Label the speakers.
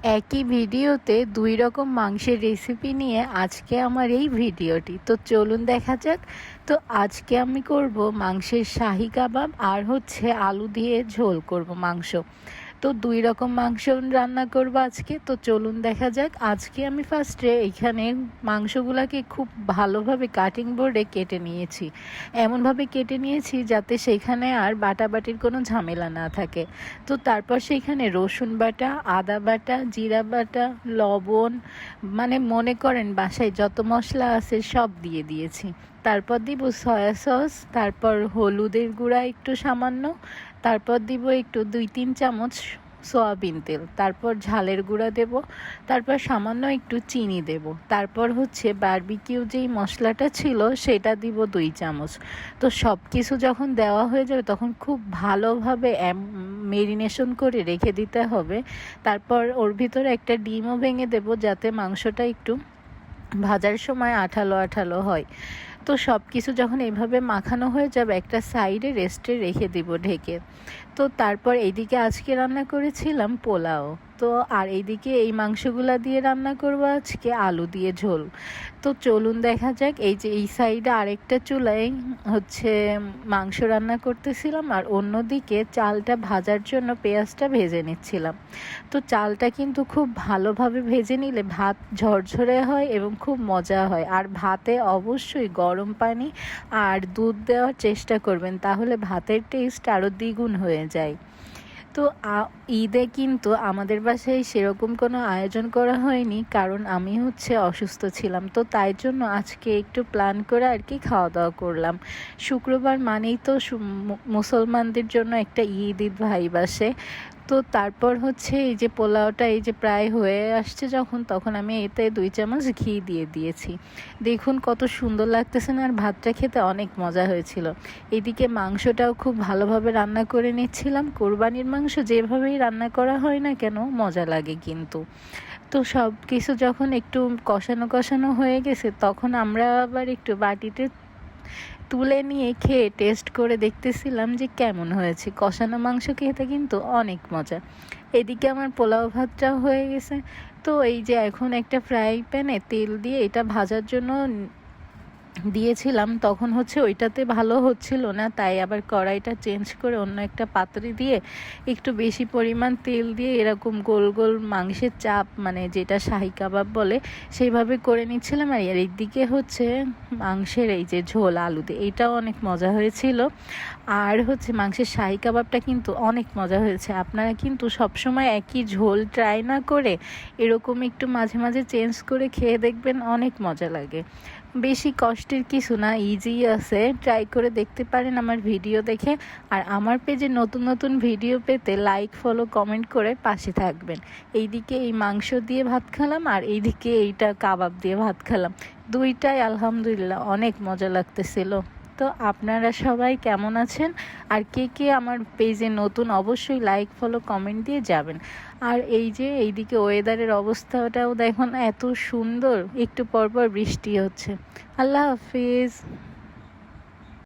Speaker 1: একই ভিডিওতে ২ রকম মাংসের রেসিপি নিয়ে আজকে আমার এই ভিডিওটি। তো চলুন দেখা যাক। তো আজকে আমি করব মাংসের শাহী কাবাব আর হচ্ছে আলু দিয়ে ঝোল করব মাংস। তো ২ রকম মাংস রান্না করব আজকে। তো চলুন দেখা যাক। আজকে আমি ফার্স্টে এখানে মাংসগুলাকে খুব ভালোভাবে কাটিং বোর্ডে কেটে নিয়েছি। এমনভাবে কেটে নিয়েছি যাতে সেখানে আর বাটাবাটির কোনো ঝামেলা না থাকে। তো তারপর সেইখানে রসুন বাটা, আদা বাটা, জিরা বাটা, লবণ, মানে মনে করেন বাসায় যত মশলা আছে সব দিয়ে দিয়েছি। তারপর দিব সয়া সস, তারপর হলুদের গুঁড়া একটু সামান্য, তারপর দিব একটু ২-৩ চামচ সয়াবিন তেল, তারপর ঝালের গুঁড়া দেব, তারপর সামান্য একটু চিনি দেব, তারপর হচ্ছে বারবিকিউ যেই মশলাটা ছিল সেটা দিব ২ চামচ। তো সব কিছু যখন দেওয়া হয়ে যাবে তখন খুব ভালোভাবে মেরিনেশন করে রেখে দিতে হবে। তারপর ওর ভিতরে একটা ডিমও ভেঙে দেব যাতে মাংসটা একটু ভাজার সময় আঠালো আঠালো হয়। তো সব কিছু যখন এইভাবে মাখানো হয়ে যাবে একটা সাইডে রেস্টে রেখে দিব ঢেকে। তো তারপর এইদিকে আজকে রান্না করেছিলাম পোলাও। তো আর এইদিকে এই মাংসগুলা দিয়ে রান্না করব আজকে আলু দিয়ে ঝোল। তো চলুন দেখা যাক। এই যে এই সাইডে আরেকটা চুলায় হচ্ছে মাংস রান্না করতেছিলাম আর অন্যদিকে চালটা ভাজার জন্য পেঁয়াজটা ভেজে নিচ্ছিলাম। তো চালটা কিন্তু খুব ভালোভাবে ভেজে নিলে ভাত ঝরঝরে হয় এবং খুব মজা হয়। আর ভাতে অবশ্যই গরম পানি আর দুধ দেওয়ার চেষ্টা করবেন, তাহলে ভাতের টেস্ট আরও দ্বিগুণ হয়ে যায়। তো ঈদে কিন্তু আমাদের বাসায় সেরকম কোনো আয়োজন করা হয়নি, কারণ আমি হচ্ছে অসুস্থ ছিলাম। তো তাই জন্য আজকে একটু প্ল্যান করে আর কি খাওয়া দাওয়া করলাম। শুক্রবার মানেই তো মুসলমানদের জন্য একটা ঈদ ঈদ ভাইব আসে। তো তারপর হচ্ছে এই যে পোলাওটা এই যে প্রায় হয়ে আসছে যখন, তখন আমি এতে ২ চামচ ঘি দিয়ে দিয়েছি। দেখুন কত সুন্দর লাগতেছে না, আর ভাতটা খেতে অনেক মজা হয়েছিল। এদিকে মাংসটাও খুব ভালোভাবে রান্না করে নিচ্ছিলাম। কোরবানির মাংস যেভাবেই রান্না করা হয় না কেন মজা লাগে কিন্তু। তো সব কিছু যখন একটু কষানো কষানো হয়ে গেছে তখন আমরা আবার একটু বাটিতে তুলে নিয়ে খেয়ে টেস্ট করে দেখতেছিলাম যে কেমন হয়েছে। কষানো মাংস খেতে কিন্তু অনেক মজা। এদিকে আমার পোলাও ভাতটাও হয়ে গেছে। তো এই যে এখন একটা ফ্রাই প্যানে তেল দিয়ে এটা ভাজার জন্য দিয়েছিলাম, তখন হচ্ছে ওইটাতে ভালো হচ্ছিল না, তাই আবার কড়াইটা চেঞ্জ করে অন্য একটা পাত্রে দিয়ে একটু বেশি পরিমাণ তেল দিয়ে এরকম গোল গোল মাংসের চাপ, মানে যেটা শাহী কাবাব বলে, সেইভাবে করে নিচ্ছিলাম। আর এর দিকে হচ্ছে মাংসের এই যে ঝোল আলুতে, এটাও অনেক মজা হয়েছিল। আর হচ্ছে মাংসের শাহী কাবাবটা কিন্তু অনেক মজা হয়েছে। আপনারা কিন্তু সবসময় একই ঝোল ট্রাই না করে এরকম একটু মাঝে মাঝে চেঞ্জ করে খেয়ে দেখবেন, অনেক মজা লাগে। বেশি কষ্টের কিছু না, ইজি আছে, ট্রাই করে দেখতে পারেন আমার ভিডিও দেখে। আর আমার পেজে নতুন নতুন ভিডিও পেতে লাইক, ফলো, কমেন্ট করে পাশে থাকবেন। এইদিকে এই মাংস দিয়ে ভাত খেলাম আর এইদিকে এইটা কাবাব দিয়ে ভাত খেলাম, দুইটাই আলহামদুলিল্লাহ অনেক মজা লাগতেছিল। তো আপনারা সবাই কেমন আছেন আর কে কে আমার পেজে নতুন, অবশ্যই লাইক, ফলো, কমেন্ট দিয়ে যাবেন। আর এই যে এইদিকে ওয়েদারের অবস্থাটাও দেখুন এত সুন্দর, একটু পরপর বৃষ্টি হচ্ছে। আল্লাহ হাফিজ।